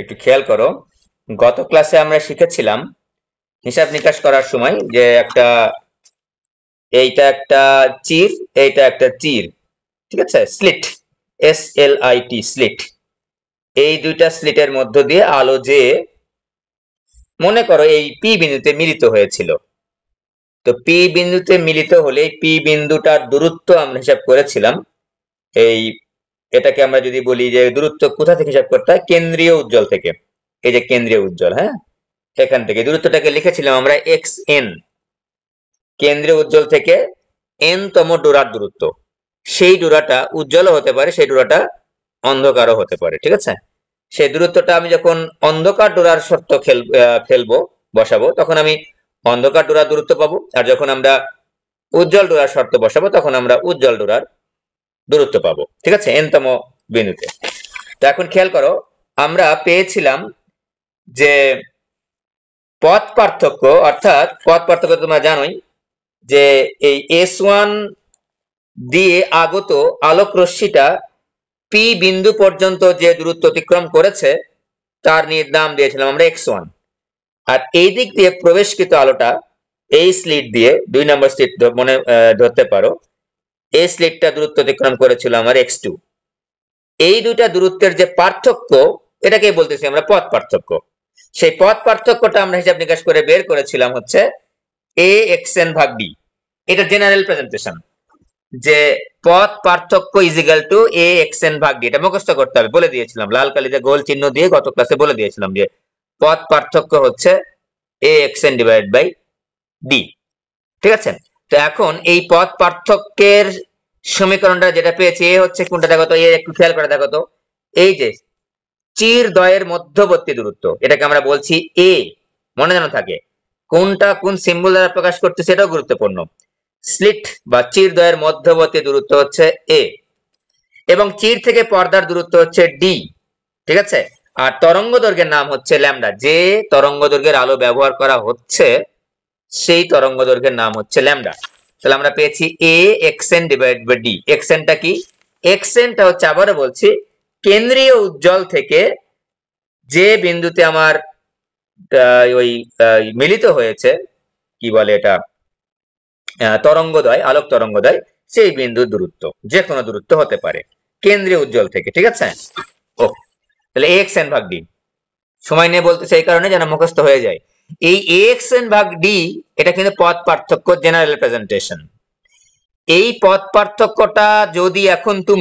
একটু খেয়াল করো, গত ক্লাসে আমরা শিখেছিলাম হিসাব নিকাশ করার সময় যে এইটা একটা চির, এইটা একটা চির, ঠিক আছে, স্লিট, SLIT, স্লিট। এই দুইটা স্লিটের মধ্য দিয়ে আলো যে মনে করো এই পি বিন্দুতে মিলিত হয়েছিল, তো পি বিন্দুতে মিলিত হলে পি বিন্দুটার দূরত্ব আমরা হিসাব করেছিলাম। এই এটাকে আমরা যদি বলি যে দূরত্ব কোথা থেকে হিসাব করতে হয়, কেন্দ্রীয় উজ্জ্বল থেকে। এই যে কেন্দ্রীয় উজ্জ্বল, হ্যাঁ, এখান থেকে দূরত্বটাকে লিখেছিলাম আমরা xn, কেন্দ্রীয় উজ্জ্বল থেকে n তম ডোরার দূরত্ব। সেই ডোরাটা উজ্জ্বলও হতে পারে, সেই ডোরাটা অন্ধকারও হতে পারে, ঠিক আছে। সেই দূরত্বটা আমি যখন অন্ধকার ডোরার শর্ত ফেলবো, বসাবো, তখন আমি অন্ধকার ডোরার দূরত্ব পাবো, আর যখন আমরা উজ্জ্বল ডোরার শর্ত বসাবো তখন আমরা উজ্জ্বল ডোরার দূরত্ব পাবো, ঠিক আছে, n তম বিন্দুতে। তো এখন খেয়াল করো, আমরা পেয়েছিলাম যে পথ পার্থক্য, অর্থাৎ পথ পার্থক্য তোমরা জানোই যে এই S1 দিয়ে আগত আলোক রশ্মিটা পি বিন্দু পর্যন্ত যে দূরত্ব অতিক্রম করেছে তার নাম দিয়েছিলাম আমরা x1। আর এই দিক দিয়ে প্রবেশকৃত আলোটা এই স্লিট দিয়ে, 2 নম্বর স্লিট মনে ধরতে পারো, এই স্লিটটা দূরত্ব অতিক্রম করেছিল আমার x2। এই দুইটা দূরত্বের যে পার্থক্য, এটাকেই বলতেছি আমরা পথ পার্থক্য। সেই পথ পার্থক্যটা আমরা হিসাব নিকাশ করে বের করেছিলাম হচ্ছে AXN/D। এটা জেনারেল প্রেজেন্টেশন, যে পথ পার্থক্য ইজিক্যাল টু AXN/D। এটা মুখস্থ করতে হবে, বলে দিয়েছিলাম লাল কালিতে গোল চিহ্ন দিয়ে, গত ক্লাসে বলে দিয়েছিলাম যে পথ পার্থক্য হচ্ছে AXN/D, ঠিক আছে। তো এখন এই পথ পার্থক্যের সমীকরণটা যেটা পেয়েছি, এ হচ্ছে কোনটা দেখো তো, একটু খেয়াল করে দেখো তো, এই যে চির দ্বয়ের মধ্যবর্তী দূরত্ব, এটাকে আমরা বলছি এ, মনে যেন থাকে। কোনটা কোন সিম্বল দ্বারা প্রকাশ করতে সেটাও গুরুত্বপূর্ণ। স্লিট বা চির দ্বয়ের মধ্যবর্তী দূরত্ব হচ্ছে এ, এবং চির থেকে পর্দার দূরত্ব হচ্ছে ডি, ঠিক আছে। আর তরঙ্গ দৈর্ঘ্যের নাম হচ্ছে ল্যামডা। যে তরঙ্গ দৈর্ঘ্যের আলো ব্যবহার করা হচ্ছে সেই তরঙ্গ দৈর্ঘ্যের নাম হচ্ছে ল্যামডা। তাহলে আমরা পেয়েছি AXN/D। এক্সএনটা কি? এক্সএনটা হচ্ছে, আবারও বলছি, কেন্দ্রীয় উজ্জ্বল থেকে যে বিন্দুতে আমার ওই মিলিত হয়েছে, কি বলে এটা, তরঙ্গদয়, আলোক তরঙ্গদয়, সেই বিন্দুর দূরত্ব যে কোনো দূরত্ব হতে পারে কেন্দ্রীয় উজ্জ্বল থেকে, ঠিক আছে। ও, তাহলে AXN/D সময় নিয়ে বলতেছে এই কারণে যেন মুখস্থ হয়ে যায়। এই AXN/D এটা কিন্তু পথ পার্থক্য জেনারেল প্রেজেন্টেশন। এই পথ পার্থক্যটা যদি এখন তুমি